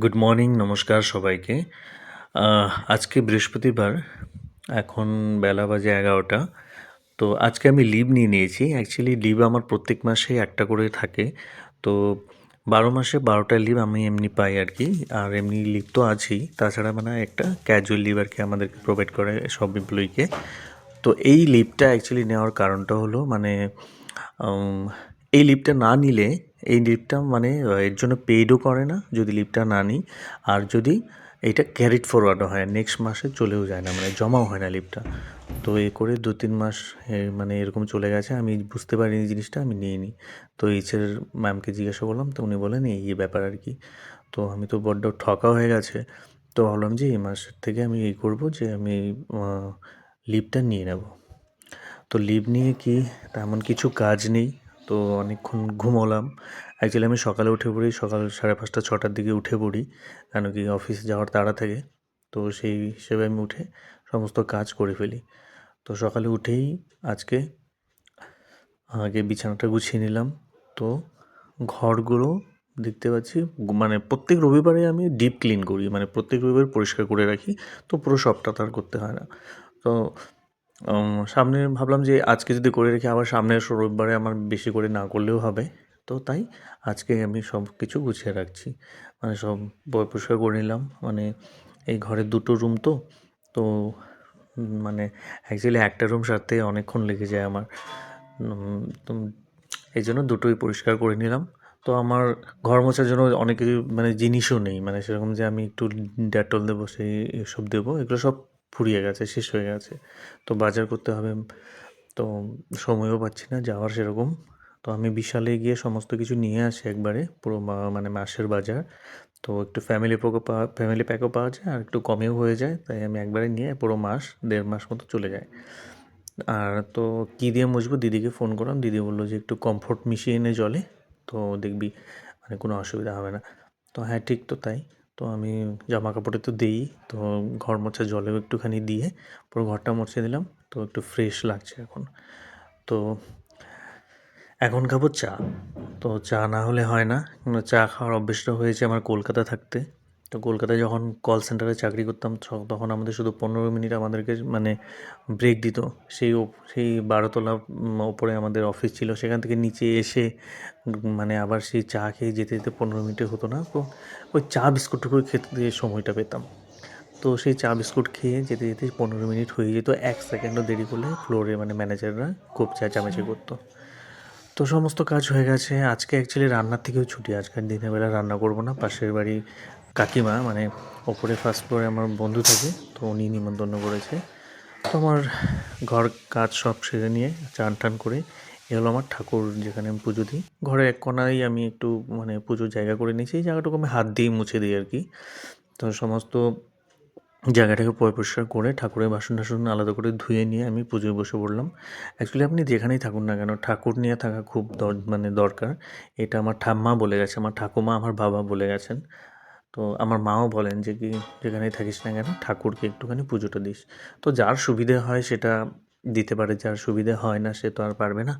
Good morning, নমস্কার সবাইকে। আজকে বৃহস্পতিবার, এখন বেলা বাজে 11টা। তো আজকে আমি লিভ নিয়ে নিয়েছি। অ্যাকচুয়ালি লিভ আমার প্রত্যেক মাসে একটা করে থাকে। তো 12 মাসে 12টা লিভ আমি এমনি পাই আর কি। আর এমনি লিভ তো আছেই, তাছাড়া মানে একটা ক্যাজুয়াল লিভ আর কি আমাদেরকে প্রোভাইড করে সব এমপ্লয়িকে। তো এই লিভটা অ্যাকচুয়ালি নেওয়ার কারণটা হলো মানে উম, এই লিভটা না নিলে এই লিভটা মানে এর জন্য পেইডও করে না যদি লিভটা না নিই। আর যদি এইটা ক্যারিড ফরওয়ার্ডও হয়, নেক্সট মাসে চলেও যায় না, মানে জমাও হয় না লিভটা। তো এ করে 2-3 মাস মানে এরকম চলে গেছে, আমি বুঝতে পারিনি জিনিসটা, আমি নিয়ে নিই। তো এইচের ম্যামকে জিজ্ঞাসা করলাম, তো উনি বলেন এই ব্যাপার আর কি। তো আমি তো বড্ড ঠকা হয়ে গেছে। তো ভাবলাম যে এই মাসের থেকে আমি এই করবো যে আমি লিভটা নিয়ে নেব। তো লিভ নিয়ে কি তেমন কিছু কাজ নেই। তো অনেকক্ষণ ঘুমোলাম। অ্যাকচুয়ালি আমি সকালে উঠে পড়ি, সকাল 5:30-6টার দিকে উঠে পড়ি, কেন কি অফিসে যাওয়ার তাড়া থাকে। তো সেই হিসেবে আমি উঠে সমস্ত কাজ করে ফেলি। তো সকালে উঠেই আজকে আগে বিছানাটা গুছিয়ে নিলাম। তো ঘরগুলো দেখতে পাচ্ছি, মানে প্রত্যেক রবিবারে আমি ডিপ ক্লিন করি, মানে প্রত্যেক রবিবার পরিষ্কার করে রাখি। তো পুরো সবটা তো আর করতে হয় না। তো সামনে ভাবলাম যে আজকে যদি করে রেখে আবার সামনের রবিবারে আমার বেশি করে না করলেও হবে। তো তাই আজকে আমি সব কিছু গুছিয়ে রাখছি, মানে সব পরিষ্কার করে নিলাম। মানে এই ঘরের দুটো রুম তো, তো মানে অ্যাকচুয়ালি একটা রুম সারতে অনেকক্ষণ লেগে যায় আমার। তো এই জন্য দুটোই পরিষ্কার করে নিলাম। তো আমার ঘর মোছার জন্য অনেক কিছু মানে জিনিসও নেই, মানে সেরকম যে আমি একটু ডেটল দেবো, সেই এসব দেবো, এগুলো সব ফুরিয়ে গেছে, শেষ হয়ে গেছে। তো বাজার করতে হবে, তো সময়ও পাচ্ছি না যাওয়ার সেরকম। তো আমি বিশালে গিয়ে সমস্ত কিছু নিয়ে আসি একবারে, পুরো মানে মাসের বাজার। তো একটু ফ্যামিলি প্যাকও পাওয়া যায়, আর একটু কমেও হয়ে যায়, তাই আমি একবারে নিয়ে পুরো মাস 1.5 মাস মতো চলে যায়। আর তো কী দিয়ে মুছবো, দিদিকে ফোন করলাম, দিদি বললো যে একটু কমফোর্ট মিশিয়ে এনে জলে, তো দেখবি মানে কোনো অসুবিধা হবে না। তো হ্যাঁ, ঠিক তো তাই। তো আমি জামা কাপড়ে তো দিই, তো ঘর মোছা জলেও একটুখানি দিয়ে পুরো ঘরটা মুছে দিলাম। তো একটু ফ্রেশ লাগছে এখন। তো এখন খাবো চা। তো চা না হলে হয় না, চা খাওয়ার অভ্যেসটা হয়েছে আমার কলকাতা থাকতে। তো কলকাতায় যখন কল সেন্টারে চাকরি করতাম, তখন আমাদের শুধু 15 মিনিট আমাদেরকে মানে ব্রেক দিত। সেই 12তলা ওপরে আমাদের অফিস ছিল, সেখান থেকে নিচে এসে মানে আবার সেই চা খেয়ে যেতে যেতে 15 মিনিটে হতো না। তো ওই চা বিস্কুটটুকু খেতে দিয়ে সময়টা পেতাম। তো সেই চা বিস্কুট খেয়ে যেতে যেতে 15 মিনিট হয়ে যেত, 1 সেকেন্ডও দেরি করলে ফ্লোরে মানে ম্যানেজাররা খুব চেঁচামেচি করতো। তো সমস্ত কাজ হয়ে গেছে। আজকে অ্যাকচুয়ালি রান্নার থেকেও ছুটি, আজকের দিনের বেলা রান্না করবো না। পাশের বাড়ি কাকিমা, মানে ওপরে ফার্স্ট ফ্লোরে আমার বন্ধু থাকে, তো উনি নিমন্ত্রণ করেছে। তো আমার ঘর কাজ সব সেরে নিয়ে চান টান করে এ হলো আমার ঠাকুর, যেখানে আমি পুজো দিই। ঘরের এক কোণায় আমি একটু মানে পুজোর জায়গা করে নিয়েছি, এই জায়গাটুকু আমি হাত দিয়েই মুছে দিই আর কি। তো সমস্ত জায়গাটাকে পরিষ্কার করে ঠাকুরের বাসন টাসন আলাদা করে ধুয়ে নিয়ে আমি পুজোয় বসে পড়লাম। অ্যাকচুয়ালি আপনি যেখানেই থাকুন না কেন, ঠাকুর নিয়ে থাকা খুব মানে দরকার। এটা আমার ঠাম্মা বলে গেছে, আমার ঠাকুমা, আমার বাবা বলে গেছেন। তো আমার মাও বলেন যে কি, যেখানেই থাকিস না কেন ঠাকুরকে একটুখানি পুজোটা দিস। তো যার সুবিধে হয় সেটা দিতে পারে, যার সুবিধে হয় না সে তো আর পারবে না।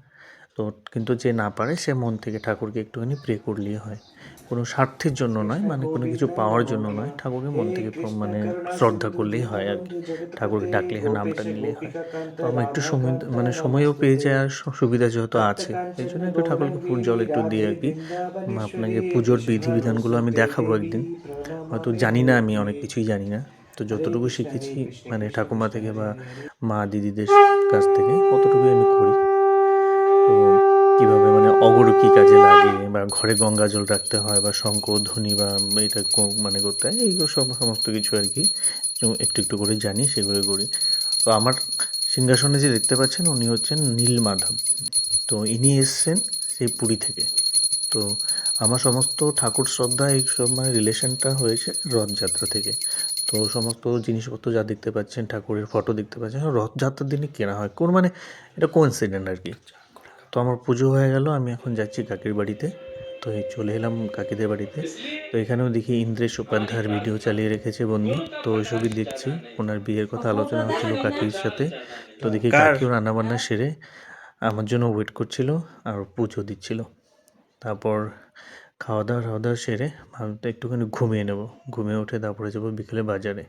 তো কিন্তু যে না পারে সে মন থেকে ঠাকুরকে একটুখানি প্রে করলেই হয়। কোনো স্বার্থের জন্য নয়, মানে কোনো কিছু পাওয়ার জন্য নয়, ঠাকুরকে মন থেকে মানে শ্রদ্ধা করলেই হয় আর কি। ঠাকুরকে ডাকলে হয়, নামটা নিলেই হয়। তো আমার একটু সময় মানে সময়ও পেয়ে যায়, আর সুবিধা যেহেতু আছে, এই জন্য একটু ঠাকুরকে ফুল জল একটু দিয়ে আর কি। আপনাকে পুজোর বিধিবিধানগুলো আমি দেখাবো একদিন। হয়তো জানি না, আমি অনেক কিছুই জানি না। তো যতটুকু শিখেছি মানে ঠাকুমা থেকে বা মা দিদিদের কাছ থেকে, অতটুকুই আমি করি। তো কীভাবে মানে অগরু কী কাজে লাগে, বা ঘরে গঙ্গা জল রাখতে হয়, বা শঙ্খ ধ্বনি, বা এটা মানে করতে হয়, এইগুলো সমস্ত কিছু আর কি একটু একটু করে জানি, সেগুলো করি। তো আমার সিংহাসনে যে দেখতে পাচ্ছেন, উনি হচ্ছেন নীলমাধব। তো ইনি এসছেন সেই পুরী থেকে। তো আমার সমস্ত ঠাকুর শ্রদ্ধা এইসব মানে রিলেশনটা হয়েছে রথযাত্রা থেকে। তো সমস্ত জিনিসপত্র যা দেখতে পাচ্ছেন, ঠাকুরের ফটো দেখতে পাচ্ছেন, রথযাত্রার দিনে কেনা হয়, কোন মানে এটা কোইন্সিডেন্ট আর কি। তো আমার পুজো হয়ে গেল, আমি এখন যাচ্ছি কাকির বাড়িতে। তো এই চলে এলাম কাকিদের বাড়িতে। তো এখানেও দেখি ইন্দ্রেশ উপাধ্যায়ের ভিডিও চালিয়ে রেখেছে বন্ধু, তো ওইসবই দেখছি। ওনার বিয়ের কথা আলোচনা হচ্ছিল কাকির সাথে। তো দেখি কার কাকিও রান্নাবান্না সেরে আমার জন্য ওয়েট করছিল আর পুজো দিচ্ছিল। তারপর খাওয়া দাওয়া সেরে ভাবতে একটুখানি ঘুমিয়ে নেব, ঘুমিয়ে উঠে তারপরে যাবো বিকেলে বাজারে।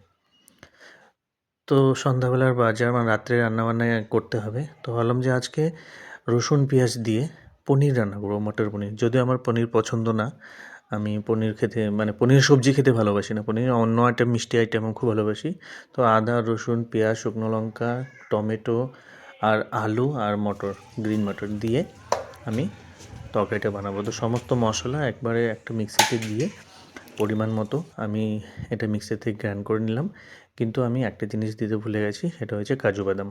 তো সন্ধ্যাবেলার বাজার মানে রাত্রে রান্নাবান্না করতে হবে, তো ভাবলাম যে আজকে রসুন পেঁয়াজ দিয়ে পনির রান্না করবো, মটর পনির। যদিও আমার পনির পছন্দ না, আমি পনির খেতে মানে পনির সবজি খেতে ভালোবাসি না, পনির অন্য আইটেম মিষ্টি আইটেম খুব ভালোবাসি। তো আদা রসুন পেঁয়াজ শুকনো লঙ্কা টমেটো আর আলু আর মটর গ্রিন মটর দিয়ে আমি তরকারিটা বানাবো। তো সমস্ত মশলা একবারে একটা মিক্সিতে দিয়ে পরিমাণ মতো আমি এটা মিক্সিতে গ্রাইন্ড করে নিলাম। কিন্তু আমি একটা জিনিস দিতে ভুলে গেছি, সেটা হচ্ছে কাজু বাদাম।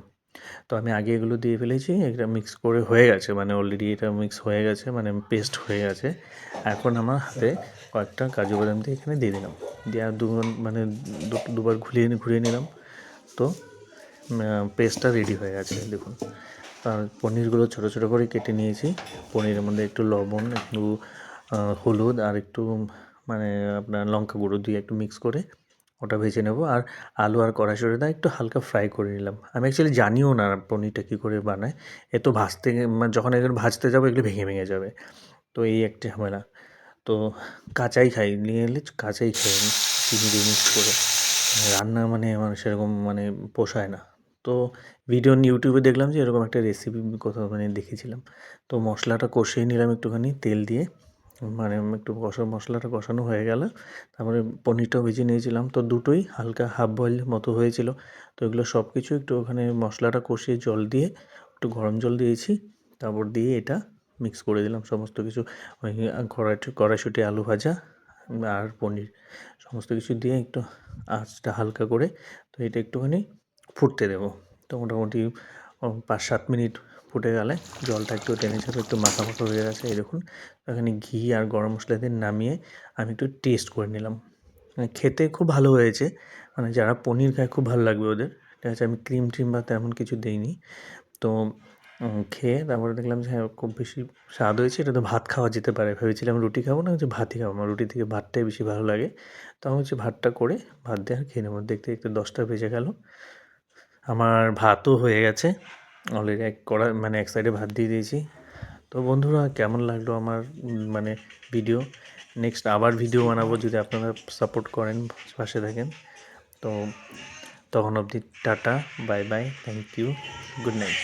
তো আমি আগে এগুলো দিয়ে ফেলেছি, এটা মিক্স করে হয়ে গেছে, মানে অলরেডি এটা মিক্স হয়ে গেছে, মানে পেস্ট হয়ে গেছে। এখন আমার হাতে কয়েকটা কাজু বাদাম দিয়ে এখানে দিয়ে দিলাম, দিয়ে আর মানে দুবার ঘুরিয়ে নিলাম। তো পেস্টটা রেডি হয়ে গেছে দেখুন। আর পনিরগুলো ছোটো ছোটো করে কেটে নিয়েছি, পনিরের মধ্যে একটু লবণ একটু হলুদ আর একটু মানে আপনার লঙ্কা গুঁড়ো দিয়ে একটু মিক্স করে ওটা ভেজে নেব। আর আলু আর কড়াইশুঁটিটা একটু হালকা ফ্রাই করে নিলাম। আমি অ্যাকচুয়ালি জানিও না পনিরটা কী করে বানায়, এ তো ভাজতে মানে যখন এগুলো ভাজতে যাবো এগুলো ভেঙে ভেঙে যাবে, তো এই একটা ঝামেলা। তো কাঁচাই খাই, নিয়ে এলে কাঁচাই খাই আমি চিনি দিয়ে মিক্স করে। রান্না মানে আমার সেরকম মানে পোষায় না। তো ভিডিও ইউটিউবে দেখলাম যে এরকম একটা রেসিপি কোথাও মানে দেখেছিলাম। তো মশলাটা কষিয়ে নিলাম একটুখানি তেল দিয়ে, মানে একটু মশলাটা কষানো হয়ে গেল, তারপরে পনিরটাও ভেজে নিয়েছিলাম। তো দুটোই হালকা হাফ বয়েল মতো হয়েছিল। তো এগুলো সব কিছু একটু ওখানে মশলাটা কষিয়ে জল দিয়ে একটু গরম জল দিয়েছি, তারপর দিয়ে এটা মিক্স করে দিলাম সমস্ত কিছু, ওই কড়াইশুঁটি আলু ভাজা আর পনির সমস্ত কিছু দিয়ে একটু আঁচটা হালকা করে, তো এটা একটুখানি ফুটতে দেবো। তো মোটামুটি 5-7 মিনিট ফুটে গেলে জলটা একটু টেনে যাবে, একটু মাখা মাখা হয়ে গেছে এই দেখুন। এখানে ঘি আর গরম মশলা দিয়ে নামিয়ে আমি একটু টেস্ট করে নিলাম। খেতে খুব ভালো হয়েছে, মানে যারা পনির খায় খুব ভালো লাগবে ওদের। ঠিক আছে, আমি ক্রিম ট্রিম বা তেমন কিছু দিইনি। তো খেয়ে তারপরে দেখলাম যে হ্যাঁ খুব বেশি স্বাদ হয়েছে, এটা তো ভাত খাওয়া যেতে পারে। ভেবেছিলাম রুটি খাবো না, হচ্ছে ভাতই খাবো, আমার রুটি থেকে ভাতটাই বেশি ভালো লাগে। তো আমি হচ্ছে ভাতটা করে ভাত দিয়ে আর খেয়ে নেবো। দেখতে দেখতে 10টা বেজে গেল, আমার ভাতও হয়ে গেছে অলরেডি, মানে এক সাইডে ভাত দিয়ে দিয়েছি। তো বন্ধুরা কেমন লাগলো আমার মানে ভিডিও, নেক্সট আবার ভিডিও বানাবো যদি আপনারা সাপোর্ট করেন, পাশে থাকেন। তো তখন অবধি tata, bye bye, thank you, good night.